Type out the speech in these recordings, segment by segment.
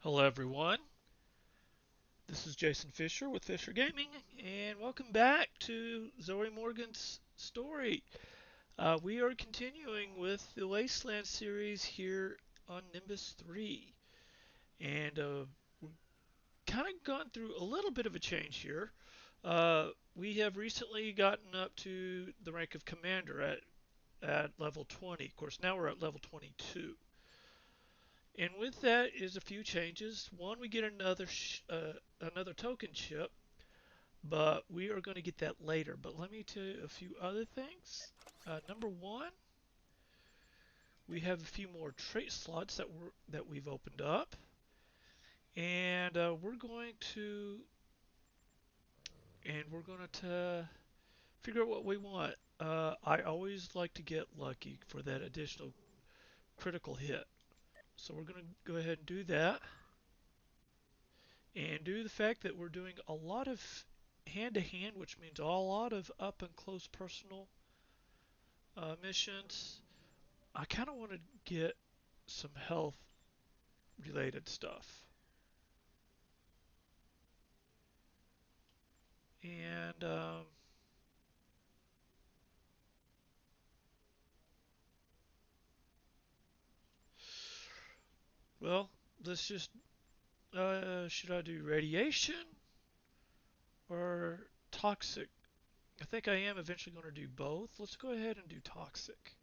Hello everyone, this is Jason Fisher with Fisher Gaming, and welcome back to Zoe Morgan's story. We are continuing with the Wasteland series here on Nimbus 3, and we've kind of gone through a little bit of a change here. We have recently gotten up to the rank of Commander at level 20. Of course, now we're at level 22. And with that is a few changes. One, we get another token ship, but we are going to get that later. But let me tell you a few other things. Number one, we have a few more trait slots that we've opened up, and we're going to figure out what we want. I always like to get lucky for that additional critical hit, so we're going to go ahead and do that. And due to the fact that we're doing a lot of hand-to-hand, which means a lot of up and close personal missions, I kind of want to get some health related stuff. And, well, let's just, should I do radiation or toxic? I think I am eventually going to do both. Let's go ahead and do toxic.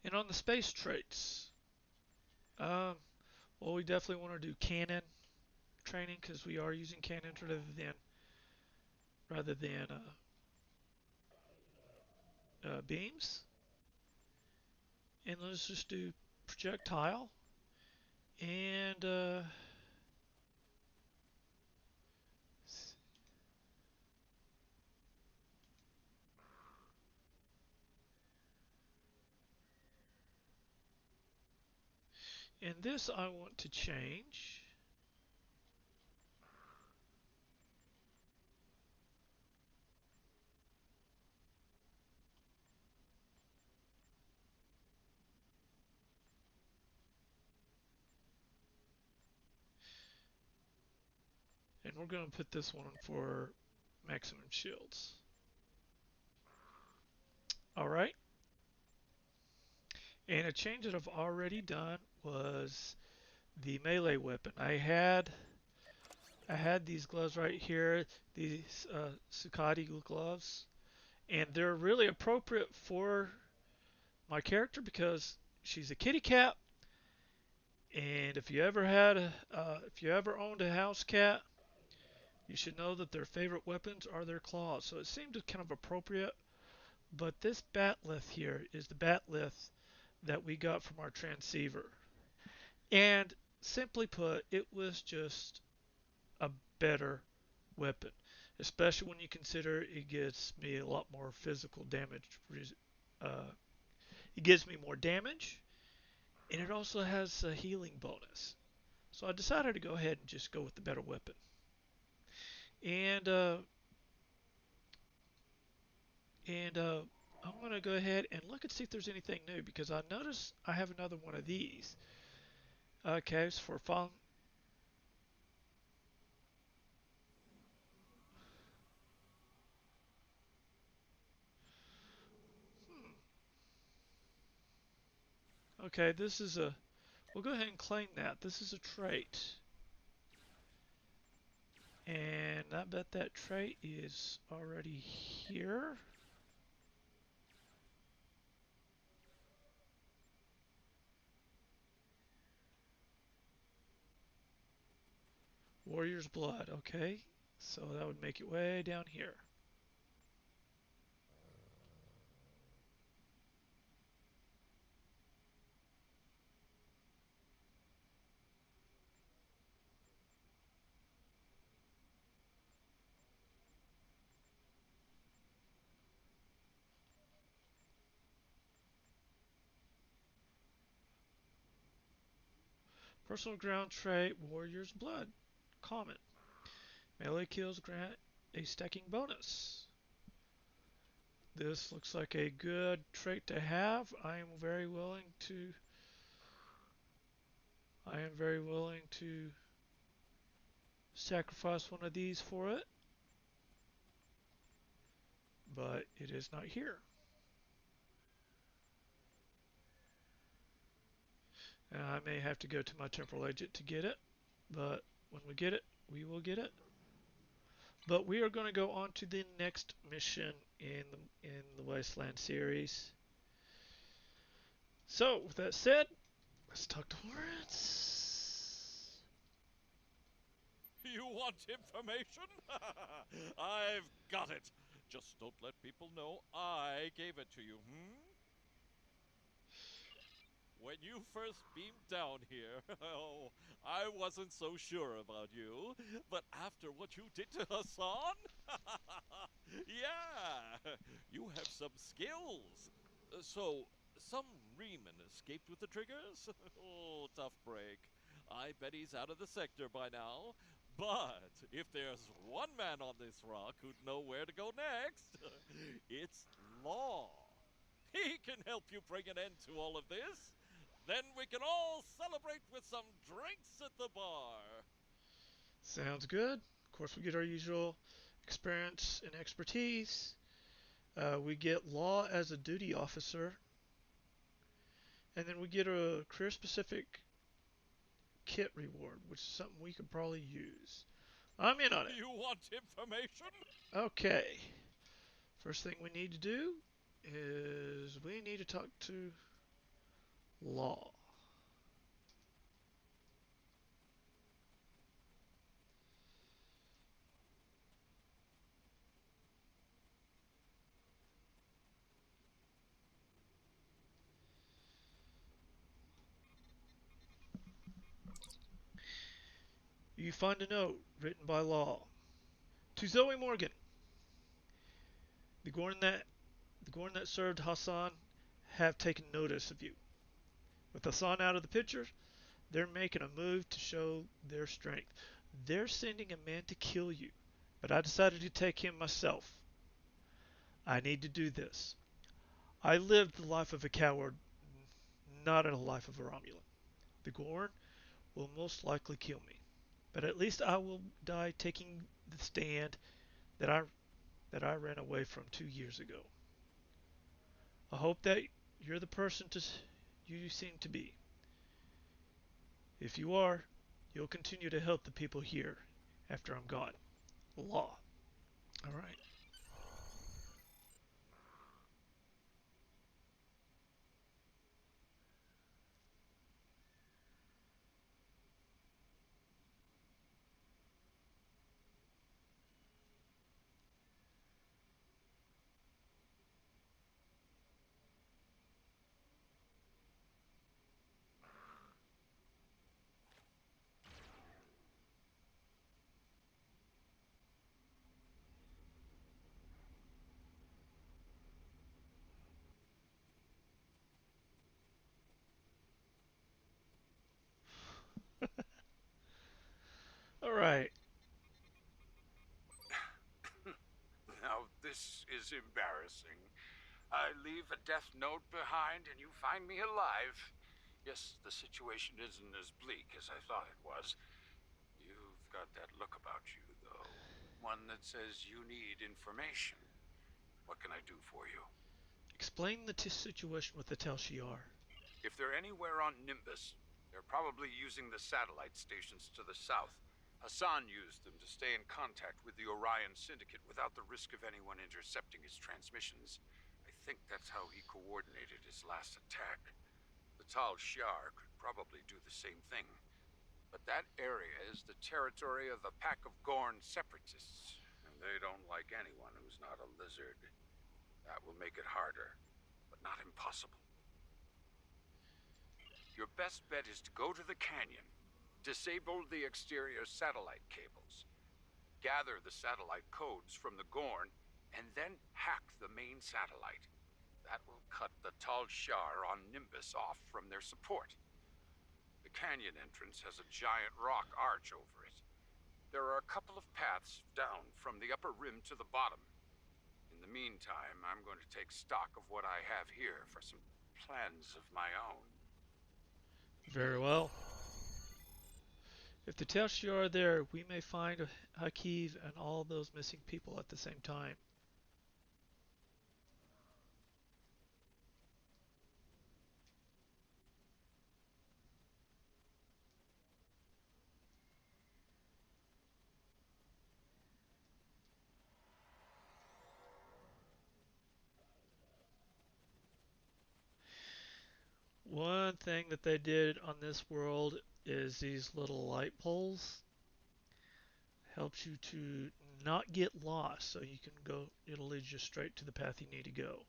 And on the space traits, um, well, we definitely want to do cannon training because we are using cannons rather than beams. And let's just do projectile and and this I want to change. And we're going to put this one for maximum shields. Alright, and a change that I've already done was the melee weapon. I had these gloves right here, these Sukati gloves, and they're really appropriate for my character because she's a kitty cat. And if you ever owned a house cat, you should know that their favorite weapons are their claws. So it seemed kind of appropriate. But this batleth here is the batleth that we got from our transceiver. And simply put, it was just a better weapon, especially when you consider it gives me a lot more physical damage. Uh, it gives me more damage, and it also has a healing bonus. So I decided to go ahead and just go with the better weapon. And uh, and I'm gonna go ahead and look and see if there's anything new because I noticed I have another one of these. Okay, it's for fun. Okay, this is a. We'll go ahead and claim that. This is a trait. And I bet that trait is already here. Warrior's Blood, okay. So that would make it way down here. Personal ground trait, Warrior's Blood. Common. Melee kills grant a stacking bonus. This looks like a good trait to have. I am very willing to I am very willing to sacrifice one of these for it, but it is not here. And I may have to go to my temporal agent to get it, but when we get it, we will get it. But we are going to go on to the next mission in the Wasteland series. So, with that said, let's talk to Lawrence. You want information? I've got it. Just don't let people know I gave it to you, When you first beamed down here, oh, I wasn't so sure about you. But after what you did to Hassan, yeah, you have some skills. So, some Reman escaped with the triggers? Oh, tough break. I bet he's out of the sector by now. But if there's one man on this rock who'd know where to go next, it's Law. He can help you bring an end to all of this. Then we can all celebrate with some drinks at the bar. Sounds good. Of course, we get our usual experience and expertise. We get Law as a duty officer, and then we get a career-specific kit reward, which is something we could probably use. I'm in on it. You want information? Okay. First thing we need to do is we need to talk to Law. You find a note written by Law to Zoe Morgan. The Gorn that served Hassan have taken notice of you. With Hassan out of the picture, they're making a move to show their strength. They're sending a man to kill you, but I decided to take him myself. I need to do this. I lived the life of a coward, not a life of a Romulan. The Gorn will most likely kill me, but at least I will die taking the stand that I ran away from 2 years ago. I hope that you're the person you seem to be. If you are, you'll continue to help the people here after I'm gone. Law. All right. All right. Now, this is embarrassing. I leave a death note behind and you find me alive. Yes, the situation isn't as bleak as I thought it was. You've got that look about you, though. One that says you need information. What can I do for you? Explain the situation with the Tel Shiar. If they're anywhere on Nimbus, they're probably using the satellite stations to the south. Hassan used them to stay in contact with the Orion Syndicate without the risk of anyone intercepting his transmissions. I think that's how he coordinated his last attack. The Tal Shiar could probably do the same thing. But that area is the territory of the pack of Gorn separatists, and they don't like anyone who's not a lizard. That will make it harder, but not impossible. Your best bet is to go to the canyon, disable the exterior satellite cables, gather the satellite codes from the Gorn, and then hack the main satellite. That will cut the Tal Shiar on Nimbus off from their support. The canyon entrance has a giant rock arch over it. There are a couple of paths down from the upper rim to the bottom. In the meantime, I'm going to take stock of what I have here for some plans of my own. Very well. If the Telshia are there, we may find Hakiv and all those missing people at the same time. One thing that they did on this world is these little light poles helps you to not get lost, so you can go, it'll lead you straight to the path you need to go.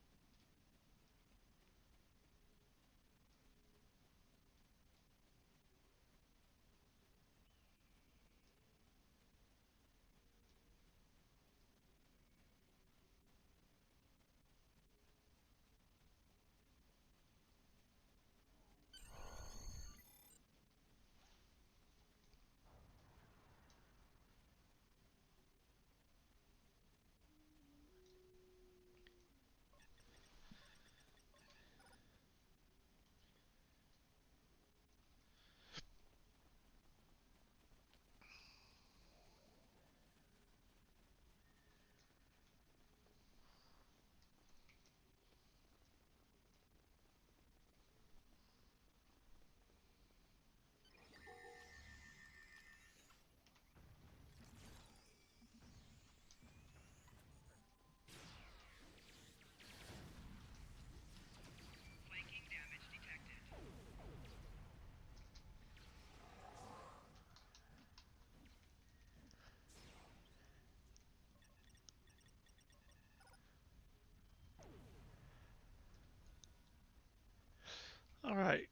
All right.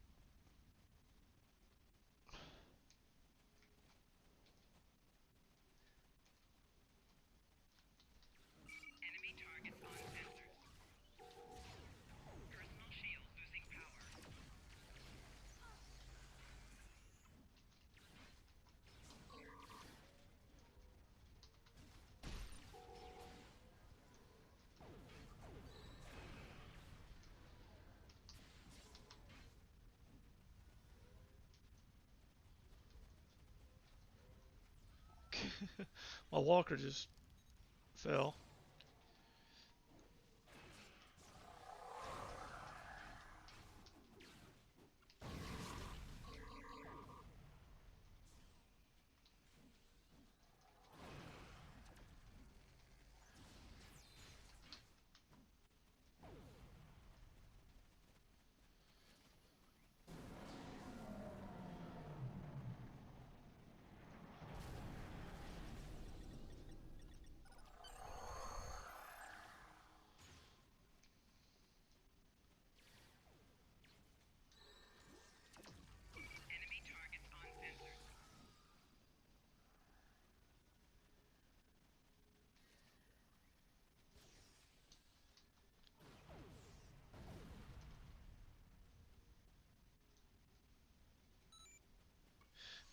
My walker just fell.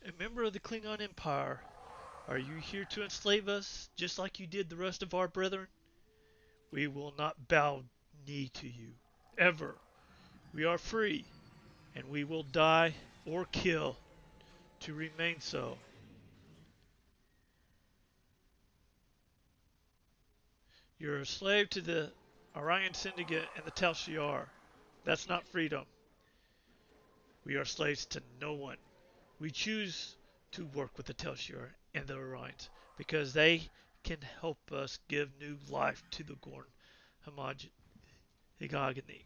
A member of the Klingon Empire, are you here to enslave us, just like you did the rest of our brethren? We will not bow knee to you, ever. We are free, and we will die or kill to remain so. You're a slave to the Orion Syndicate and the Tal Shiar. That's not freedom. We are slaves to no one. We choose to work with the Tal Shiar and the Orions because they can help us give new life to the Gorn Higagani.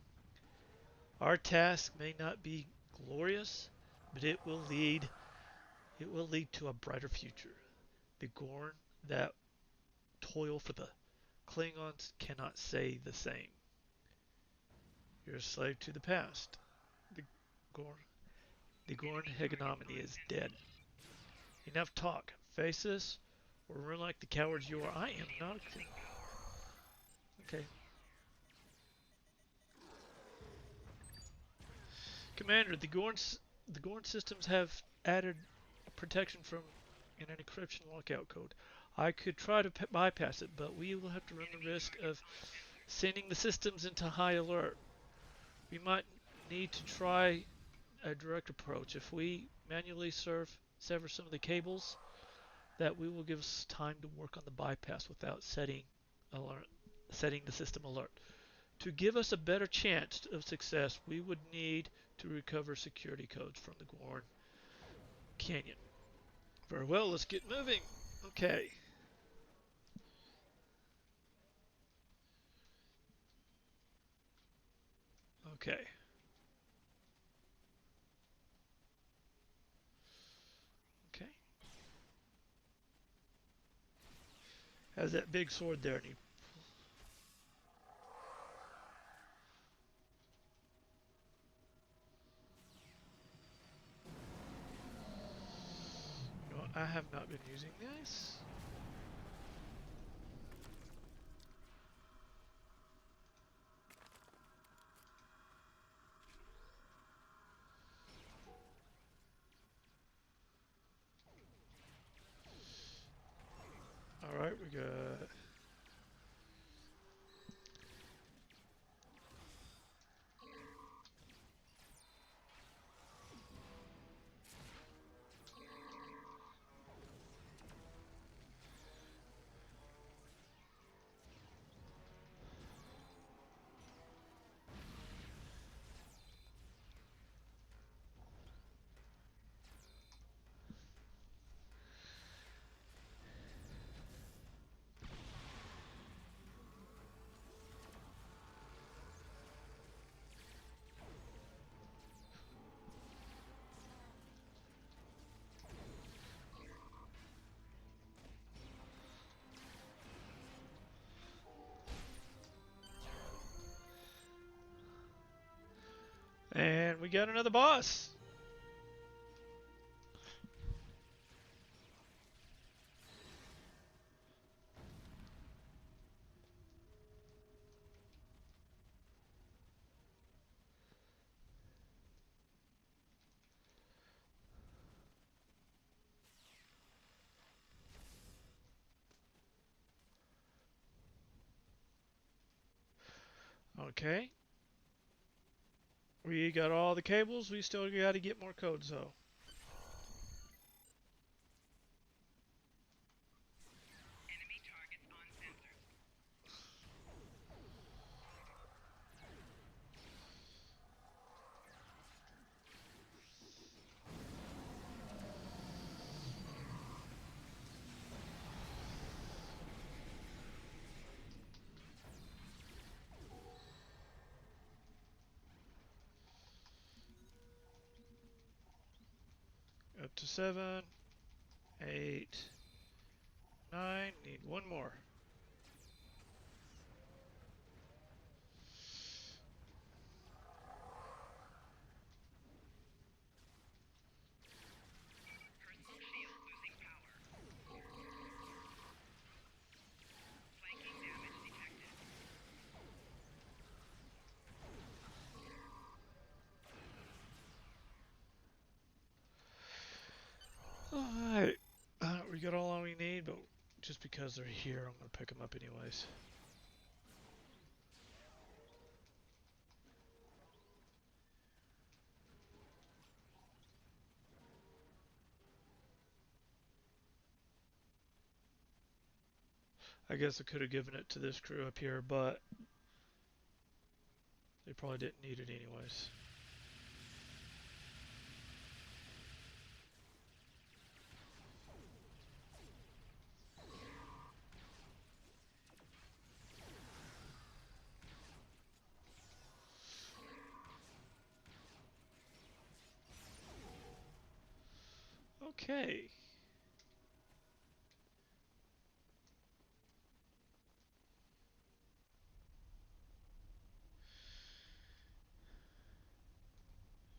Our task may not be glorious, but it will lead to a brighter future. The Gorn that toil for the Klingons cannot say the same. You're a slave to the past. The Gorn, the Gorn hegemony is dead. Enough talk. Face this, or run like the cowards you are. I am not a Klingon. Okay. Commander, the Gorn systems have added protection from an encryption lockout code. I could try to bypass it, but we will have to run the risk of sending the systems into high alert. We might need to try a direct approach. If we manually sever some of the cables. That will give us time to work on the bypass without setting the system alert. To give us a better chance of success, we would need to recover security codes from the Gorn Canyon. Very well, let's get moving. Okay. Okay. Okay. Has that big sword there. You know what? I have not been using this. All right, we got. And we got another boss. Okay. We got all the cables. We still got to get more codes, though. Up to 7, 8, 9. Need one more. Alright. We got all we need, but just because they're here, I'm going to pick them up anyways. I guess I could have given it to this crew up here, but they probably didn't need it anyways. Okay.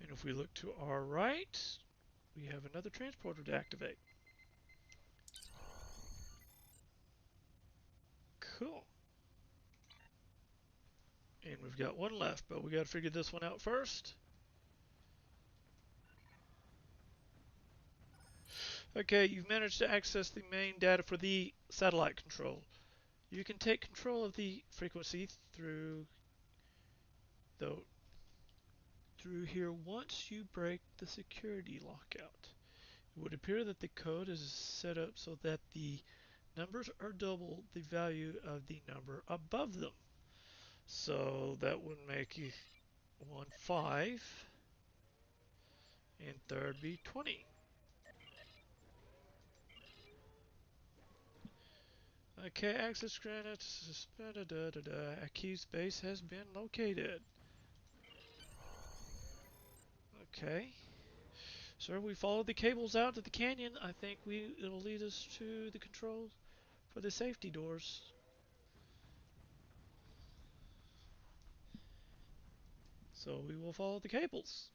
And if we look to our right, we have another transporter to activate. Cool. And we've got one left, but we got to figure this one out first. Okay, you've managed to access the main data for the satellite control. You can take control of the frequency the through here once you break the security lockout. It would appear that the code is set up so that the numbers are double the value of the number above them. So that would make you 1 5 and third be 20. Okay, access granted, suspended, accused base has been located. Okay. So we follow the cables out to the canyon. I think it'll lead us to the controls for the safety doors. So we will follow the cables.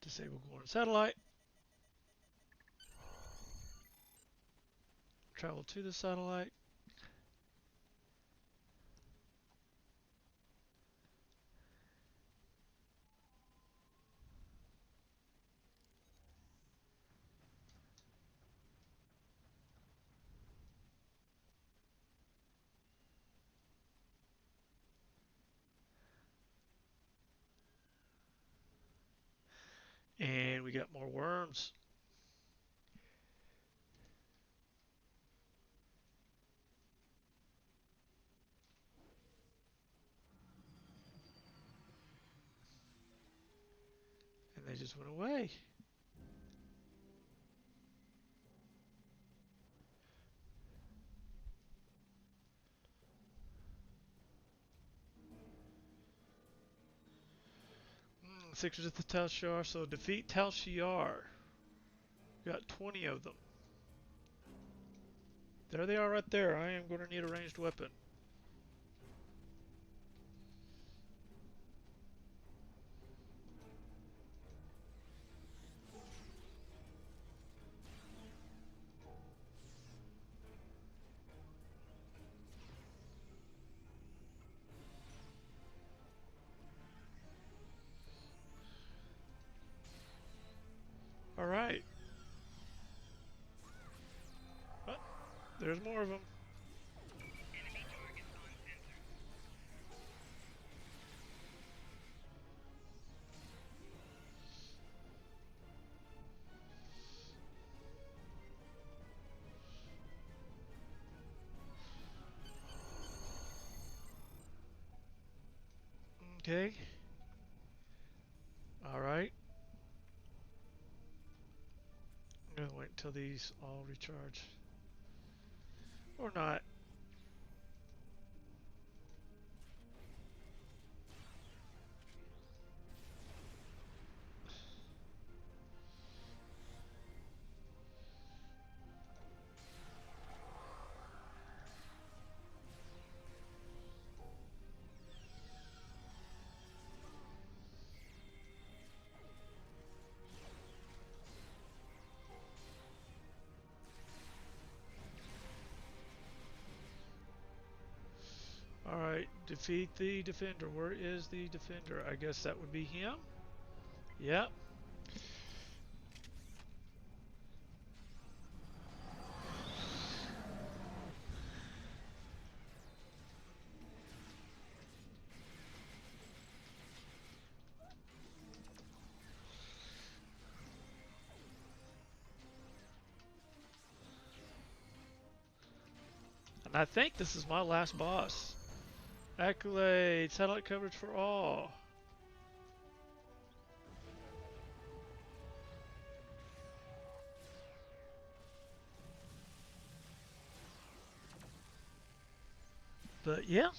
Disable Gorn satellite. Travel to the satellite. And we got more worms. And they just went away. Secrets of the Tal Shiar. So defeat Tal Shiar. Got 20 of them. There they are right there. I am going to need a ranged weapon. Alright. Oh, there's more of them. Okay. Alright. I'm gonna wait until these all recharge. Or not. Alright, defeat the defender. Where is the defender? I guess that would be him. Yep. And I think this is my last boss. Accolade, satellite coverage for all. But yeah.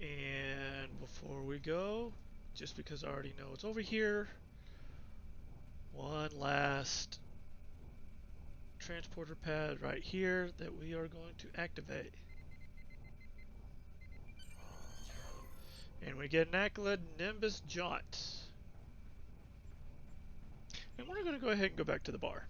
And before we go, just because I already know it's over here, one last transporter pad right here that we are going to activate. And we get an accolade, Nimbus Jaunt. And we're going to go ahead and go back to the bar.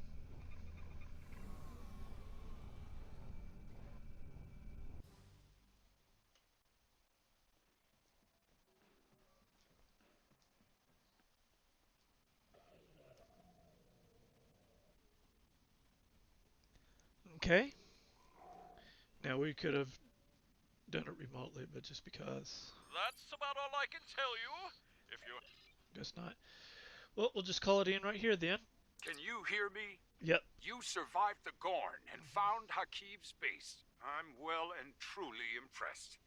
Okay. Now we could have done it remotely, but just because. That's about all I can tell you. If you Guess not. Well, we'll just call it in right here then. Can you hear me? Yep. You survived the Gorn and found Hakiv's base. I'm well and truly impressed.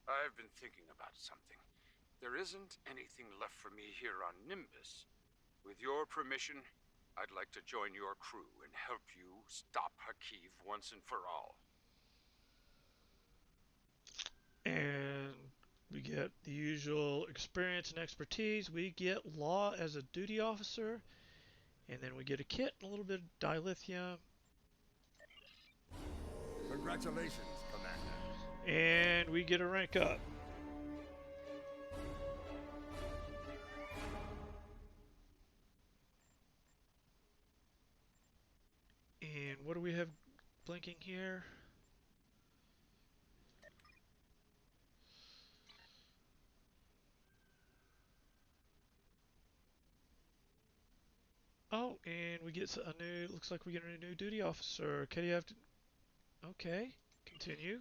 I've been thinking about something. There isn't anything left for me here on Nimbus. With your permission, I'd like to join your crew and help you stop Hakiv once and for all. And we get the usual experience and expertise. We get law as a duty officer. And then we get a kit and a little bit of dilithium. Congratulations, Commander. And we get a rank up. And what do we have blinking here? Oh, and we get a new, looks like we get a new duty officer. Okay, you have to, okay, continue.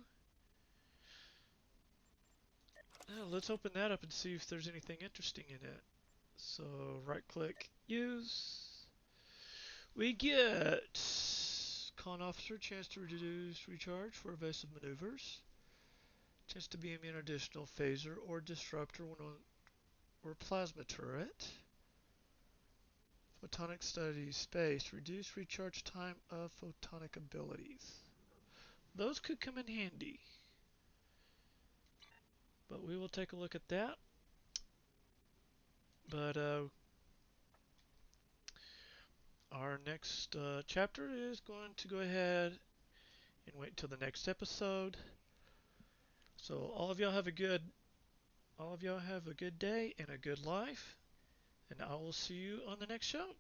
Now, let's open that up and see if there's anything interesting in it. So, right click, use. We get con officer, chance to reduce recharge for evasive maneuvers. Chance to beam in additional phaser or disruptor when on, or plasma turret. Photonic studies, space, reduce recharge time of photonic abilities. Those could come in handy. But we will take a look at that. But our next chapter is going to go ahead and wait until the next episode. So all of y'all have a good day and a good life, and I will see you on the next show.